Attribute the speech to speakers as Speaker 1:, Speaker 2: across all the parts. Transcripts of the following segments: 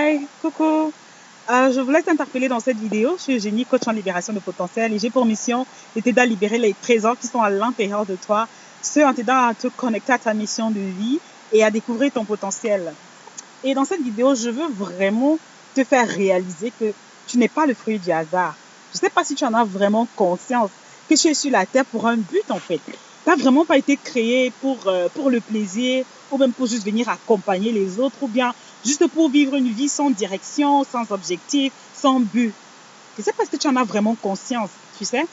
Speaker 1: Hi, coucou. Je voulais t'interpeller dans cette vidéo. Je suis Eugénie, coach en libération de potentiel et j'ai pour mission de t'aider à libérer les trésors qui sont à l'intérieur de toi, ce en t'aidant à te connecter à ta mission de vie et à découvrir ton potentiel. Et dans cette vidéo, je veux vraiment te faire réaliser que tu n'es pas le fruit du hasard. Je ne sais pas si tu en as vraiment conscience, que tu es sur la terre pour un but en fait. Tu n'as vraiment pas été créé pour le plaisir ou même pour juste venir accompagner les autres ou bien juste pour vivre une vie sans direction, sans objectif, sans but. Je ne sais pas si tu en as vraiment conscience, tu sais.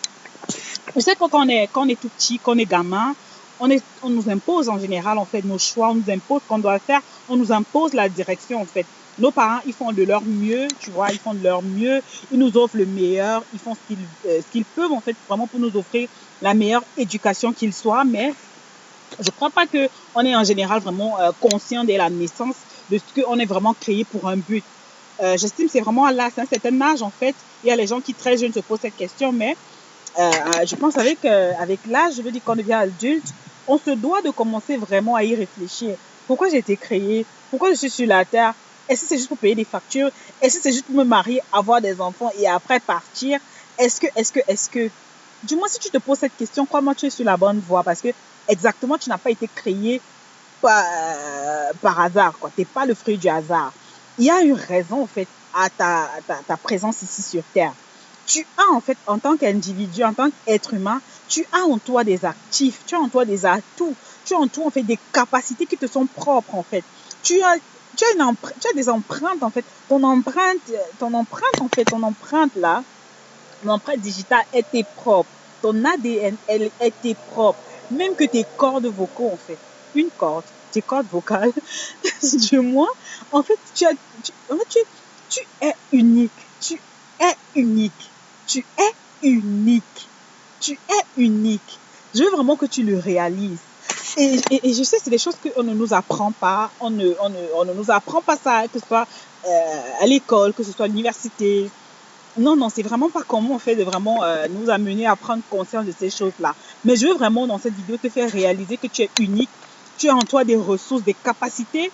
Speaker 1: Je sais que quand on est tout petit, quand on est gamin, on nous impose en général en fait nos choix, on nous impose ce qu'on doit faire, on nous impose la direction en fait. Nos parents, ils font de leur mieux, tu vois, ils font de leur mieux, ils nous offrent le meilleur, ils font ce qu'ils peuvent en fait vraiment pour nous offrir la meilleure éducation qu'il soit, mais je ne crois pas qu'on est en général vraiment conscient dès la naissance de ce qu'on est vraiment créé pour un but. J'estime que c'est vraiment là, c'est un certain âge en fait. Il y a les gens qui très jeunes se posent cette question, mais je pense avec l'âge, je veux dire qu'on devient adulte, on se doit de commencer vraiment à y réfléchir. Pourquoi j'ai été créé? Pourquoi je suis sur la terre? Est-ce que c'est juste pour payer des factures? Est-ce que c'est juste pour me marier, avoir des enfants et après partir? Est-ce que... Du moins, si tu te poses cette question, crois-moi, tu es sur la bonne voie parce que exactement, tu n'as pas été créé par hasard, quoi. Tu n'es pas le fruit du hasard. Il y a une raison, en fait, à ta présence ici sur Terre. Tu as, en fait, en tant qu'individu, en tant qu'être humain, tu as en toi des actifs, tu as en toi des atouts, tu as en toi, en fait, des capacités qui te sont propres, en fait. Tu as des empreintes, en fait. Ton empreinte, là, ton empreinte digitale est propre. Ton ADN, elle est propre. Même que tes cordes vocaux, en fait. Une corde, tes cordes vocales, du moins, en fait, tu es unique. Tu es unique. Tu es unique. Tu es unique. Je veux vraiment que tu le réalises. Et je sais, c'est des choses qu'on ne nous apprend pas. On ne nous apprend pas ça, que ce soit à l'école, que ce soit à l'université. Non, non, c'est vraiment pas comment on fait de vraiment nous amener à prendre conscience de ces choses-là. Mais je veux vraiment dans cette vidéo te faire réaliser que tu es unique. Tu as en toi des ressources, des capacités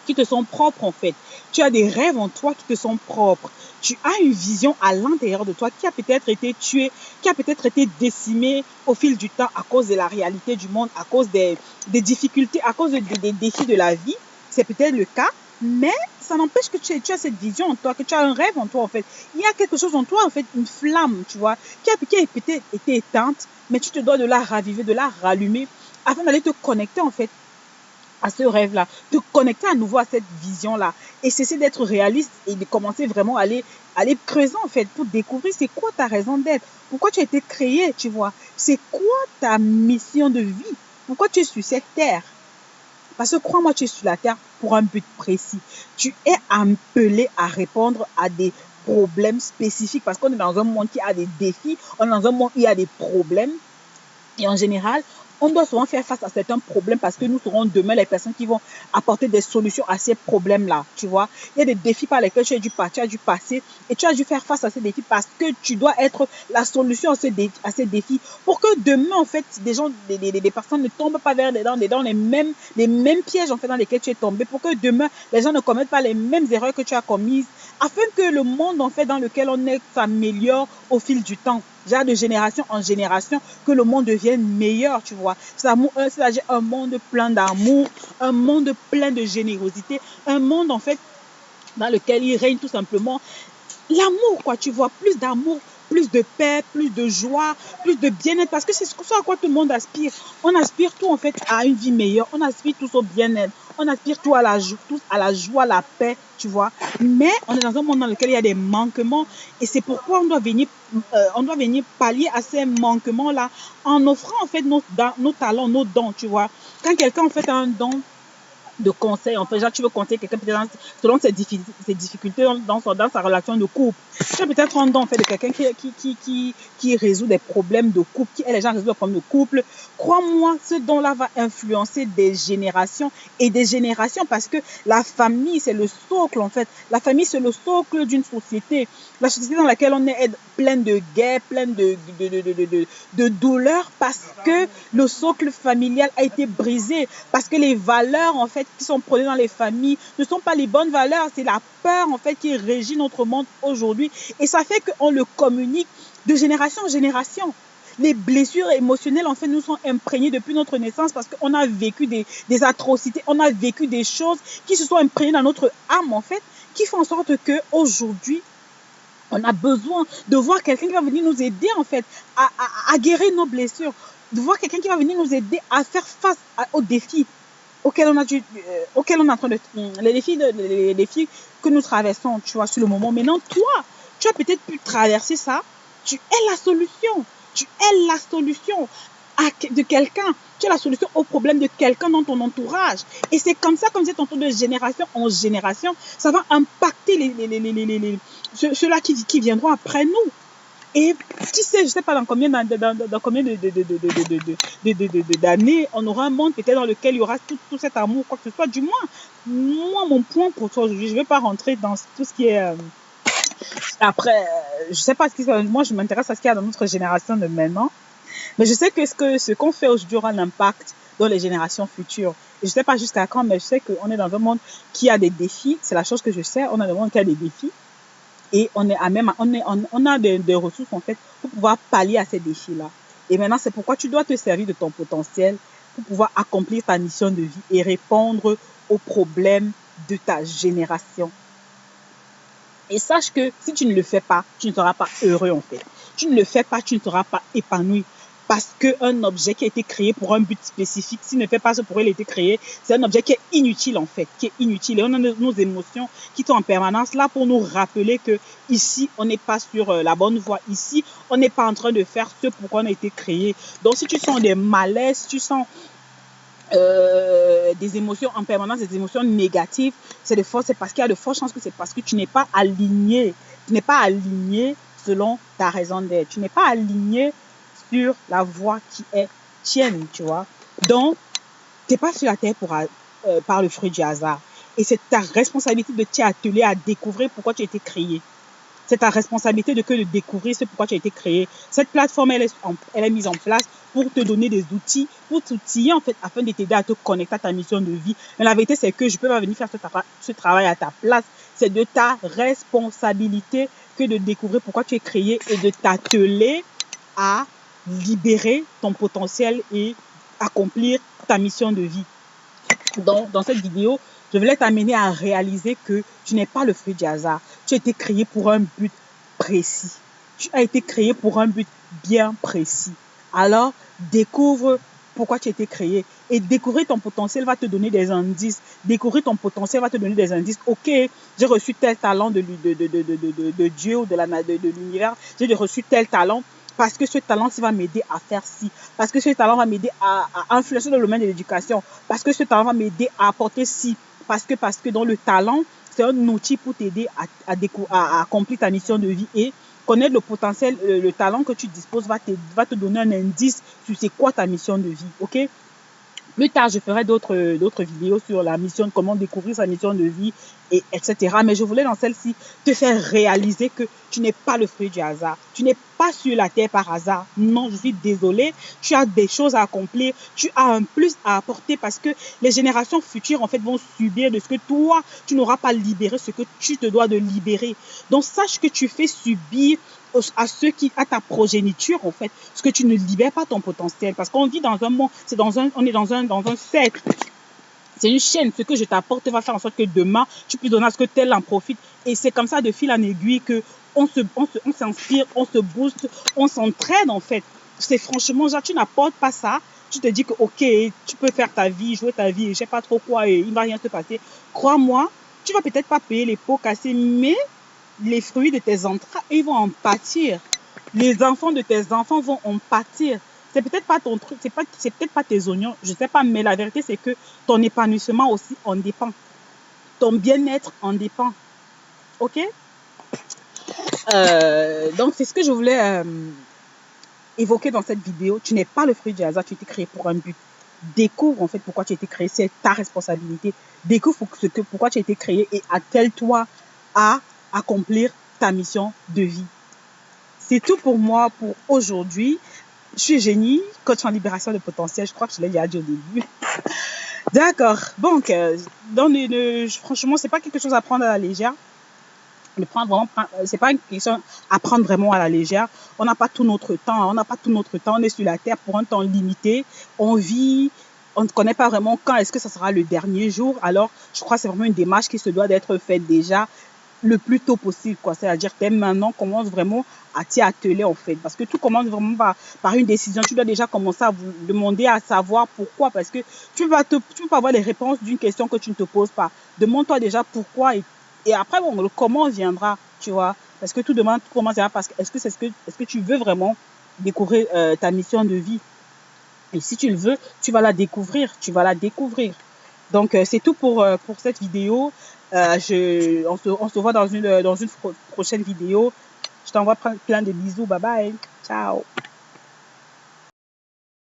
Speaker 1: qui te sont propres en fait. Tu as des rêves en toi qui te sont propres. Tu as une vision à l'intérieur de toi qui a peut-être été tuée, qui a peut-être été décimée au fil du temps à cause de la réalité du monde, à cause des difficultés, à cause des défis de la vie. C'est peut-être le cas, mais ça n'empêche que tu as cette vision en toi, que tu as un rêve en toi en fait. Il y a quelque chose en toi en fait, une flamme, tu vois, qui a peut-être été éteinte, mais tu te dois de la raviver, de la rallumer afin d'aller te connecter en fait à ce rêve-là, te connecter à nouveau à cette vision-là et cesser d'être réaliste et de commencer vraiment à aller creuser en fait pour découvrir c'est quoi ta raison d'être, pourquoi tu as été créé, tu vois, c'est quoi ta mission de vie, pourquoi tu es sur cette terre. Parce que crois-moi, tu es sur la terre pour un but précis. Tu es appelé à répondre à des problèmes spécifiques parce qu'on est dans un monde qui a des défis, on est dans un monde où il y a des problèmes. Et en général, on doit souvent faire face à certains problèmes parce que nous serons demain les personnes qui vont apporter des solutions à ces problèmes-là, tu vois. Il y a des défis par lesquels tu as dû passer et tu as dû faire face à ces défis parce que tu dois être la solution à ces défis pour que demain, en fait, des personnes ne tombent pas dans les mêmes pièges, en fait, dans lesquels tu es tombé pour que demain, les gens ne commettent pas les mêmes erreurs que tu as commises afin que le monde, en fait, dans lequel on est s'améliore au fil du temps. Genre de génération en génération, que le monde devienne meilleur, tu vois. C'est-à-dire un monde plein d'amour, un monde plein de générosité, un monde, en fait, dans lequel il règne tout simplement l'amour, quoi, tu vois, plus d'amour, plus de paix, plus de joie, plus de bien-être, parce que c'est ce à quoi tout le monde aspire. On aspire tout, en fait, à une vie meilleure, on aspire tous au bien-être, on aspire tous à la joie, à la paix, tu vois. Mais on est dans un monde dans lequel il y a des manquements, et c'est pourquoi on doit venir pallier à ces manquements-là en offrant, en fait, nos talents, nos dons, tu vois. Quand quelqu'un, en fait, a un don de conseils. En fait, genre, tu veux conseiller quelqu'un selon ses difficultés dans sa relation de couple. Tu as peut-être un don en fait, de quelqu'un qui résout des problèmes de couple, qui aide les gens à résoudre des problèmes de couple. Crois-moi, ce don-là va influencer des générations et des générations parce que la famille, c'est le socle en fait. La famille, c'est le socle d'une société. La société dans laquelle on est pleine de guerres, pleine de douleurs parce que le socle familial a été brisé, parce que les valeurs en fait qui sont prônées dans les familles ne sont pas les bonnes valeurs. C'est la peur, en fait, qui régit notre monde aujourd'hui. Et ça fait qu'on le communique de génération en génération. Les blessures émotionnelles, en fait, nous sont imprégnées depuis notre naissance parce qu'on a vécu des atrocités, on a vécu des choses qui se sont imprégnées dans notre âme, en fait, qui font en sorte qu'aujourd'hui, on a besoin de voir quelqu'un qui va venir nous aider, en fait, à guérir nos blessures, de voir quelqu'un qui va venir nous aider à faire face aux défis auxquels on est en train de... Les défis que nous traversons, tu vois, sur le moment. Maintenant, toi, tu as peut-être pu traverser ça. Tu es la solution. Tu es la solution de quelqu'un. Tu es la solution au problème de quelqu'un dans ton entourage. Et c'est comme ça, comme c'est tantôt de génération en génération, ça va impacter ceux-là qui viendront après nous. Et qui sait, je ne sais pas dans combien d'années on aura un monde peut-être dans lequel il y aura tout cet amour, quoi que ce soit. Du moins, moi, mon point pour toi aujourd'hui, je ne vais pas rentrer dans tout ce qui est... après, je ne sais pas moi, je m'intéresse à ce qu'il y a dans notre génération de maintenant. Mais je sais que ce qu'on fait aujourd'hui aura un impact dans les générations futures. Et je ne sais pas jusqu'à quand, mais je sais qu'on est dans un monde qui a des défis. C'est la chose que je sais. On est dans un monde qui a des défis. Et on a des ressources, en fait, pour pouvoir pallier à ces défis-là. Et maintenant, c'est pourquoi tu dois te servir de ton potentiel pour pouvoir accomplir ta mission de vie et répondre aux problèmes de ta génération. Et sache que si tu ne le fais pas, tu ne seras pas heureux, en fait. Tu ne le fais pas, tu ne seras pas épanoui. Parce qu'un objet qui a été créé pour un but spécifique, s'il ne fait pas ce pour il a été créé, c'est un objet qui est inutile, en fait, qui est inutile. Et on a nos émotions qui sont en permanence là pour nous rappeler que ici, on n'est pas sur la bonne voie. Ici, on n'est pas en train de faire ce pour quoi on a été créé. Donc, si tu sens des malaises, si tu sens des émotions en permanence, des émotions négatives, c'est parce qu'il y a de fortes chances que c'est parce que tu n'es pas aligné. Tu n'es pas aligné selon ta raison d'être. Tu n'es pas aligné sur la voie qui est tienne, tu vois. Donc, tu n'es pas sur la terre par le fruit du hasard. Et c'est ta responsabilité de t'y atteler à découvrir pourquoi tu as été créé. C'est ta responsabilité de découvrir ce pourquoi tu as été créé. Cette plateforme, elle est mise en place pour te donner des outils, pour t'outiller, en fait, afin de t'aider à te connecter à ta mission de vie. Mais la vérité, c'est que je ne peux pas venir faire ce travail à ta place. C'est de ta responsabilité que de découvrir pourquoi tu es créé et de t'atteler à libérer ton potentiel et accomplir ta mission de vie. Donc, dans cette vidéo, je voulais t'amener à réaliser que tu n'es pas le fruit du hasard. Tu as été créé pour un but précis. Tu as été créé pour un but bien précis. Alors, découvre pourquoi tu as été créé. Et découvrir ton potentiel va te donner des indices. Découvrir ton potentiel va te donner des indices. Ok, j'ai reçu tel talent de Dieu ou de l'univers. J'ai reçu tel talent. Parce que ce talent, ça va m'aider à faire ci. Parce que ce talent va m'aider à influencer dans le domaine de l'éducation. Parce que ce talent va m'aider à apporter ci. Parce que dans le talent, c'est un outil pour t'aider à accomplir ta mission de vie. Et connaître le potentiel, le talent que tu disposes va te donner un indice sur c'est quoi ta mission de vie. Ok? Plus tard, je ferai d'autres vidéos sur la mission, comment découvrir sa mission de vie, etc. Mais je voulais dans celle-ci te faire réaliser que tu n'es pas le fruit du hasard. Tu n'es pas sur la terre par hasard. Non, je suis désolée. Tu as des choses à accomplir. Tu as un plus à apporter parce que les générations futures, en fait, vont subir de ce que toi, tu n'auras pas libéré ce que tu te dois de libérer. Donc, sache que tu fais subir à ta progéniture, en fait, ce que tu ne libères pas ton potentiel. Parce qu'on vit dans un monde, on est dans un cercle. C'est une chaîne. Ce que je t'apporte va faire en sorte que demain, tu puisses donner à ce que tel en profite. Et c'est comme ça, de fil en aiguille, que on s'inspire, on se booste, on s'entraide, en fait. C'est franchement, genre, tu n'apportes pas ça. Tu te dis que, ok, tu peux faire ta vie, jouer ta vie, je sais pas trop quoi, et il ne va rien se passer. Crois-moi, tu vas peut-être pas payer les pots cassés, mais les fruits de tes entrailles, ils vont en pâtir. Les enfants de tes enfants vont en pâtir. C'est peut-être pas ton truc, c'est peut-être pas tes oignons, je sais pas, mais la vérité, c'est que ton épanouissement aussi en dépend. Ton bien-être en dépend. Ok? Donc, c'est ce que je voulais évoquer dans cette vidéo. Tu n'es pas le fruit du hasard, tu as été créé pour un but. Découvre, en fait, pourquoi tu as été créé, c'est ta responsabilité. Découvre pourquoi tu as été créé et attelle-toi à accomplir ta mission de vie. C'est tout pour moi pour aujourd'hui. Je suis Génie, coach en libération de potentiel. Je crois que je l'ai déjà dit au début. D'accord. Donc, franchement, c'est pas quelque chose à prendre à la légère. C'est pas une question à prendre vraiment à la légère. On n'a pas tout notre temps. On n'a pas tout notre temps. On est sur la terre pour un temps limité. On vit. On ne connaît pas vraiment quand est-ce que ça sera le dernier jour. Alors, je crois que c'est vraiment une démarche qui se doit d'être faite déjà le plus tôt possible, quoi. C'est-à-dire, dès maintenant, commence vraiment à t'y atteler, en fait. Parce que tout commence vraiment par une décision. Tu dois déjà commencer à vous demander à savoir pourquoi. Parce que tu vas pas avoir les réponses d'une question que tu ne te poses pas. Demande-toi déjà pourquoi et après, bon, le comment viendra, tu vois. Parce que tout demande, tout commence parce que est-ce que tu veux vraiment découvrir ta mission de vie? Et si tu le veux, tu vas la découvrir, tu vas la découvrir. Donc, c'est tout pour cette vidéo. On se voit dans une prochaine vidéo. Je t'envoie plein de bisous. Bye bye. Ciao.